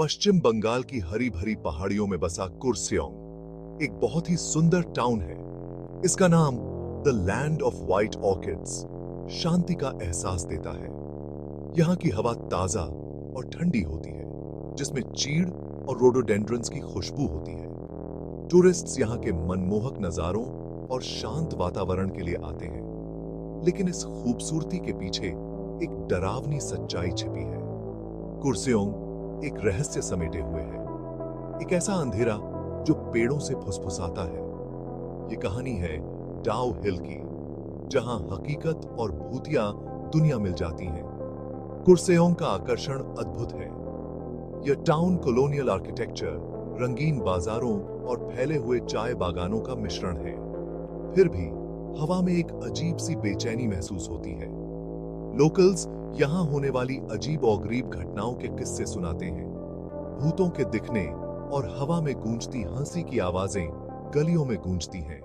पश्चिम बंगाल की हरी भरी पहाड़ियों में बसा कुर्सेओंग एक बहुत ही सुंदर टाउन है। इसका नाम the land of white orchids शांति का एहसास देता है। यहाँ की हवा ताजा और ठंडी होती है, जिसमें चीड़ और रोडोडेंड्रन्स की खुशबू होती है। टूरिस्ट्स यहाँ के मनमोहक नजारों और शांत वातावरण के लिए आते हैं, लेकिन इस खूबसूरती के पीछे एक डरावनी सच्चाई छिपी है। कुर्सेओंग एक रहस्य समेटे हुए है, एक ऐसा अंधेरा जो पेड़ों से फुसफुसाता है। ये कहानी है डाउ हिल की, जहां हकीकत और भूतिया दुनिया मिल जाती हैं। कुर्सेओंग का आकर्षण अद्भुत है। यह टाउन कॉलोनियल आर्किटेक्चर, रंगीन बाजारों और फैले हुए चाय बागानों का मिश्रण है। फिर भी हवा में एक अजीब सी बेचैनी महसूस होती है। लोकल्स यहां होने वाली अजीब और गरीब घटनाओं के किस्से सुनाते हैं। भूतों के दिखने और हवा में गूंजती हंसी की आवाजें गलियों में गूंजती हैं।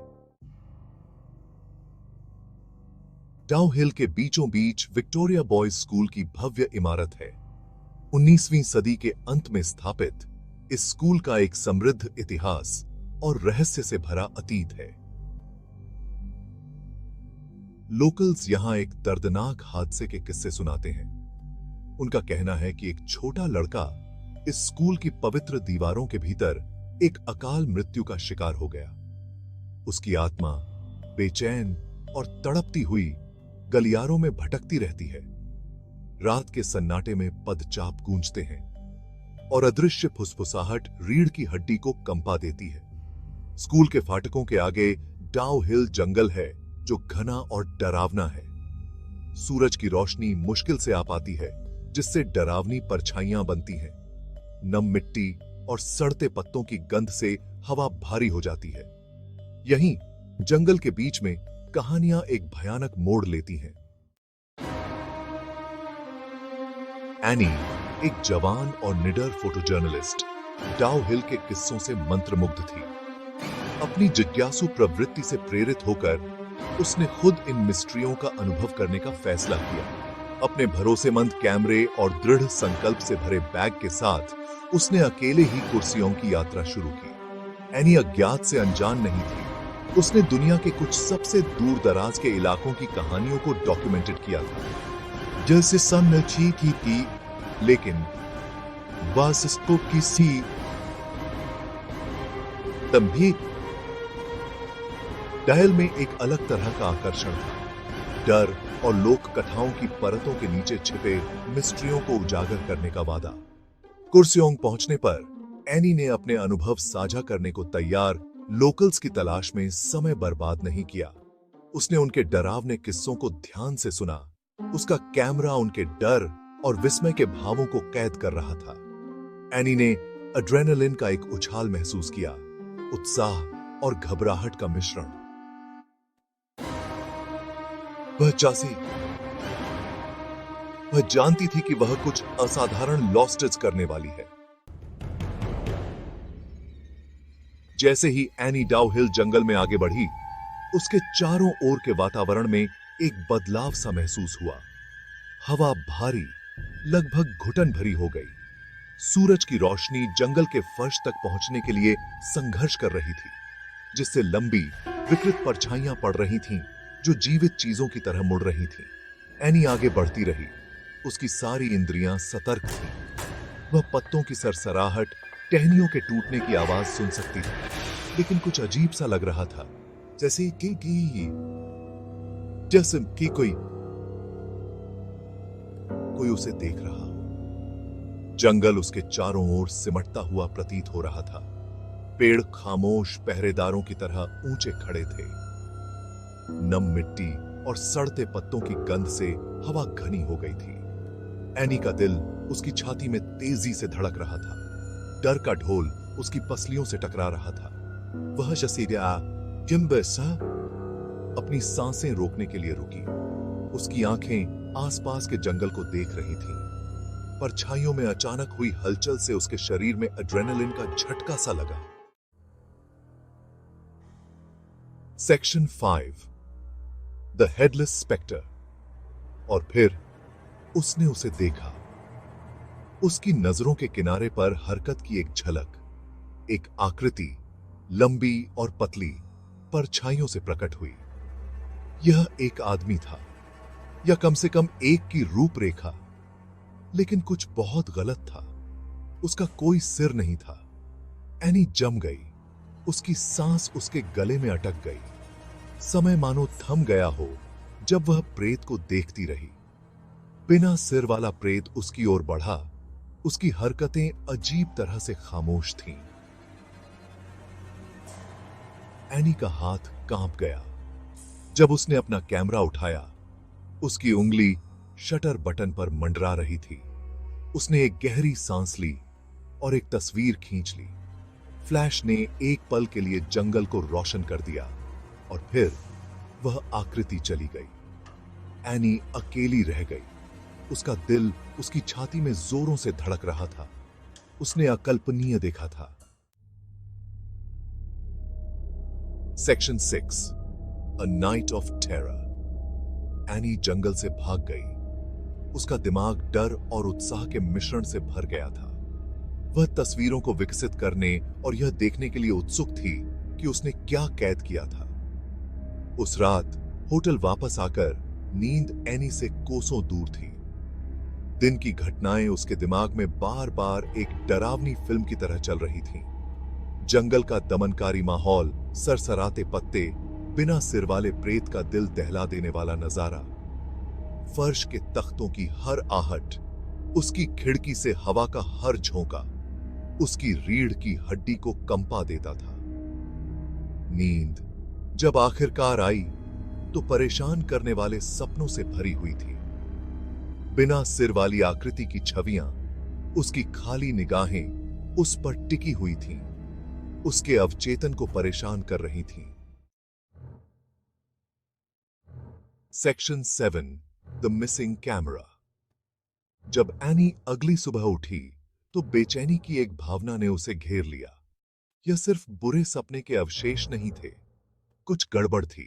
डाउ हिल के बीचों बीच विक्टोरिया बॉयज स्कूल की भव्य इमारत है। 19वीं सदी के अंत में स्थापित इस स्कूल का एक समृद्ध इतिहास और रहस्य से भरा अतीत है। लोकल्स यहां एक दर्दनाक हादसे के किस्से सुनाते हैं। उनका कहना है कि एक छोटा लड़का इस स्कूल की पवित्र दीवारों के भीतर एक अकाल मृत्यु का शिकार हो गया। उसकी आत्मा बेचैन और तड़पती हुई गलियारों में भटकती रहती है। रात के सन्नाटे में पदचाप गूंजते हैं और अदृश्य फुसफुसाहट रीढ़ की हड्डी को कंपा देती है। स्कूल के फाटकों के आगे डाउ हिल जंगल है, जो घना और डरावना है। सूरज की रोशनी मुश्किल से आ पाती है, जिससे डरावनी परछाइयां बनती हैं। नम मिट्टी और सड़ते पत्तों की गंध से हवा भारी हो जाती है। यहीं जंगल के बीच में कहानियां एक भयानक मोड़ लेती हैं। एनी एक जवान और निडर फोटो जर्नलिस्ट डाउ हिल के किस्सों से मंत्रमुग्ध थी। अपनी जिज्ञासु प्रवृत्ति से प्रेरित होकर उसने खुद इन मिस्ट्रियों का अनुभव करने का फैसला किया। अपने भरोसेमंद कैमरे और दृढ़ संकल्प से भरे बैग के साथ उसने अकेले ही कुर्सेओंग की यात्रा शुरू की। एनी अज्ञात से अनजान नहीं थी। उसने दुनिया के कुछ सबसे दूर दराज के इलाकों की कहानियों को डॉक्यूमेंटेड किया था। जैसे सन थी, लेकिन बस स्पूकी सी तभी डायल में एक अलग तरह का आकर्षण था। डर और लोक कथाओं की परतों के नीचे छिपे मिस्ट्रियों को उजागर करने का वादा। कुर्सेओंग पहुंचने पर एनी ने अपने अनुभव साझा करने को तैयार लोकल्स की तलाश में समय बर्बाद नहीं किया। उसने उनके डरावने किस्सों को ध्यान से सुना। उसका कैमरा उनके डर और विस्मय के भावों को कैद कर रहा था। एनी ने एड्रेनालिन का एक उछाल महसूस किया, उत्साह और घबराहट का मिश्रण। वह जानती थी कि वह कुछ असाधारण लॉस्टेज करने वाली है। जैसे ही एनी डाउ हिल जंगल में आगे बढ़ी, उसके चारों ओर के वातावरण में एक बदलाव सा महसूस हुआ। हवा भारी, लगभग घुटन भरी हो गई। सूरज की रोशनी जंगल के फर्श तक पहुंचने के लिए संघर्ष कर रही थी, जिससे लंबी विकृत परछाइयां पड़ रही थीं, जो जीवित चीजों की तरह मुड़ रही थीं। एनी आगे बढ़ती रही। उसकी सारी इंद्रियां सतर्क थीं। वह पत्तों की सरसराहट, टहनियों के टूटने की आवाज सुन सकती थी, लेकिन कुछ अजीब सा लग रहा था, जैसे कि कोई उसे देख रहा हो। जंगल उसके चारों ओर सिमटता हुआ प्रतीत हो रहा था। पेड़ खामोश पहरेदारों की तरह ऊंचे खड़े थे। नम मिट्टी और सड़ते पत्तों की गंध से हवा घनी हो गई थी। एनी का दिल उसकी छाती में तेजी से धड़क रहा था। डर का ढोल उसकी पसलियों से टकरा रहा था। वह अपनी सांसें रोकने के लिए रुकी। उसकी आंखें आसपास के जंगल को देख रही थीं। परछाइयों में अचानक हुई हलचल से उसके शरीर में एड्रेनालिन का झटका सा लगा। Section 5 the headless spectre. और फिर उसने उसे देखा। उसकी नजरों के किनारे पर हरकत की एक झलक, एक आकृति लंबी और पतली परछाइयों से प्रकट हुई। यह एक आदमी था, या कम से कम एक की रूपरेखा। लेकिन कुछ बहुत गलत था। उसका कोई सिर नहीं था। एनी जम गई। उसकी सांस उसके गले में अटक गई। समय मानो थम गया हो जब वह प्रेत को देखती रही। बिना सिर वाला प्रेत उसकी ओर बढ़ा। उसकी हरकतें अजीब तरह से खामोश थीं। एनी का हाथ कांप गया जब उसने अपना कैमरा उठाया। उसकी उंगली शटर बटन पर मंडरा रही थी। उसने एक गहरी सांस ली और एक तस्वीर खींच ली। फ्लैश ने एक पल के लिए जंगल को रोशन कर दिया और फिर वह आकृति चली गई। एनी अकेली रह गई। उसका दिल उसकी छाती में जोरों से धड़क रहा था। उसने अकल्पनीय देखा था। Section 6 A Night of Terror। Annie जंगल से भाग गई। उसका दिमाग डर और उत्साह के मिश्रण से भर गया था। वह तस्वीरों को विकसित करने और यह देखने के लिए उत्सुक थी कि उसने क्या कैद किया था। उस रात होटल वापस आकर नींद एनी से कोसों दूर थी। दिन की घटनाएं उसके दिमाग में बार बार एक डरावनी फिल्म की तरह चल रही थीं। जंगल का दमनकारी माहौल, सरसराते पत्ते, बिना सिर वाले प्रेत का दिल दहला देने वाला नजारा, फर्श के तख्तों की हर आहट, उसकी खिड़की से हवा का हर झोंका उसकी रीढ़ की हड्डी को कंपा देता था। नींद जब आखिरकार आई तो परेशान करने वाले सपनों से भरी हुई थी। बिना सिर वाली आकृति की छवियां, उसकी खाली निगाहें उस पर टिकी हुई थीं, उसके अवचेतन को परेशान कर रही थीं। Section 7 the missing camera. जब एनी अगली सुबह उठी तो बेचैनी की एक भावना ने उसे घेर लिया। यह सिर्फ बुरे सपने के अवशेष नहीं थे, कुछ गड़बड़ थी।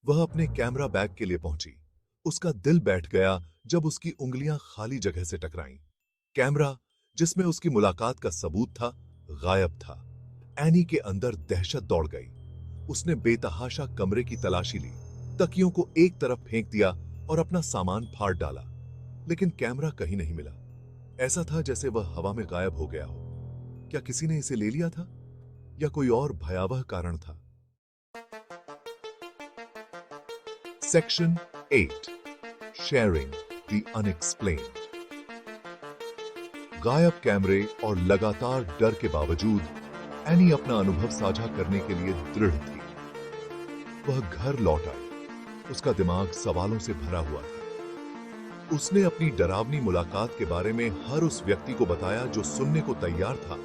वह अपने कैमरा बैग के लिए पहुंची। उसका दिल बैठ गया जब उसकी उंगलियां खाली जगह से टकराईं। कैमरा, जिसमें उसकी मुलाकात का सबूत था, गायब था। एनी के अंदर दहशत दौड़ गई। उसने बेतहाशा कमरे की तलाशी ली, तकियों को एक तरफ फेंक दिया और अपना सामान फाड़ डाला, लेकिन कैमरा कहीं नहीं मिला। ऐसा था जैसे वह हवा में गायब हो गया हो। क्या किसी ने इसे ले लिया था या कोई और भयावह कारण था? Section 8 sharing the unexplained. गायब कैमरे और लगातार डर के बावजूद एनी अपना अनुभव साझा करने के लिए दृढ़ थी। वह घर लौट आई। उसका दिमाग सवालों से भरा हुआ था। उसने अपनी डरावनी मुलाकात के बारे में हर उस व्यक्ति को बताया जो सुनने को तैयार था।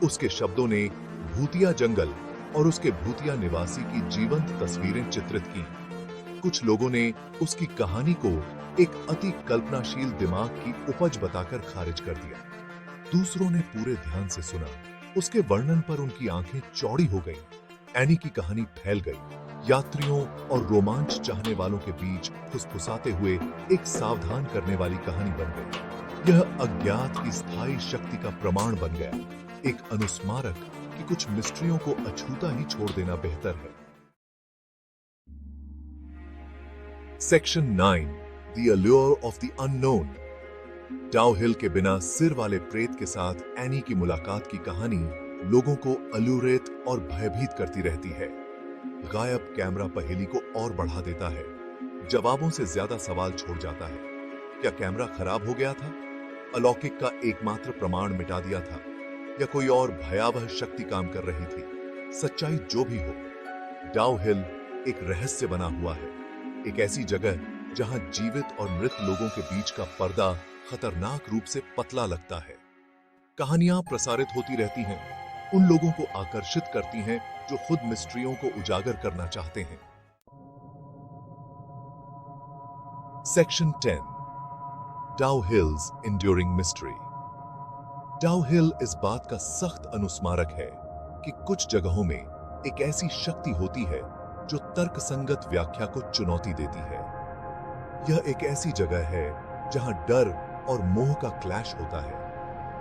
उसके शब्दों ने भूतिया जंगल और उसके भूतिया निवासी की जीवंत तस्वीरें चित्रित की। कुछ लोगों ने उसकी कहानी को एक अति कल्पनाशील दिमाग की उपज बताकर खारिज कर दिया। दूसरों ने पूरे ध्यान से सुना। उसके वर्णन पर उनकी आंखें चौड़ी हो गईं। एनी की कहानी फैल गई। यात्रियों और रोमांच चाहने वालों के बीच फुसफुसाते हुए एक सावधान करने वाली कहानी बन गई। यह अज्ञात की स्थायी शक्ति का प्रमाण बन गया, एक अनुस्मारक कि कुछ मिस्ट्रियों को अछूता ही छोड़ देना बेहतर है। Section 9 the allure of the unknown. डाउ हिल के बिना सिर वाले प्रेत के साथ एनी की मुलाकात की कहानी लोगों को अलूरेत और भयभीत करती रहती है। गायब कैमरा पहेली को और बढ़ा देता है, जवाबों से ज्यादा सवाल छोड़ जाता है। क्या कैमरा खराब हो गया था? अलौकिक का एकमात्र प्रमाण मिटा दिया था? या कोई और भयावह शक्ति काम कर रही थी? सच्चाई जो भी हो, डाउ हिल एक रहस्य बना हुआ है, एक ऐसी जगह जहां जीवित और मृत लोगों के बीच का पर्दा खतरनाक रूप से पतला लगता है। कहानियां प्रसारित होती रहती हैं, उन लोगों को आकर्षित करती हैं जो खुद मिस्ट्रियों को उजागर करना चाहते हैं। सेक्शन 10 डाउ हिल्स एंड्यूरिंग मिस्ट्री। डाउ हिल इस बात का सख्त अनुस्मारक है कि कुछ जगहों में एक ऐसी शक्ति होती है जो तर्कसंगत व्याख्या को चुनौती देती है। यह एक ऐसी जगह है जहां डर और मोह का क्लैश होता है,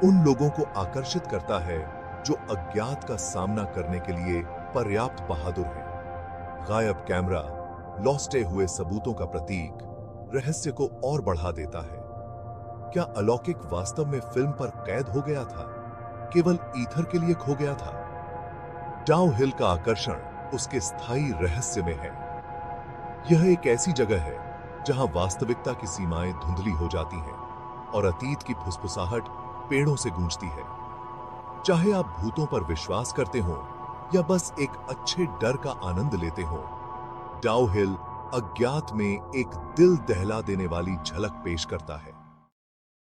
उन लोगों को आकर्षित करता है जो अज्ञात का सामना करने के लिए पर्याप्त बहादुर हैं। गायब कैमरा, लौटे हुए सबूतों का प्रतीक, रहस्य को और बढ़ा देता है। क्या अलौकिक वास्तव में फिल्म पर कैद हो गया था, केवल ईथर के लिए खो गया था? डाउहिल का आकर्षण उसके स्थायी रहस्य में है। यह एक ऐसी जगह है जहां वास्तविकता की सीमाएं धुंधली हो जाती हैं और अतीत की फुसफुसाहट पेड़ों से गूंजती है। चाहे आप भूतों पर विश्वास करते हो या बस एक अच्छे डर का आनंद लेते हो, डाउहिल अज्ञात में एक दिल दहला देने वाली झलक पेश करता है।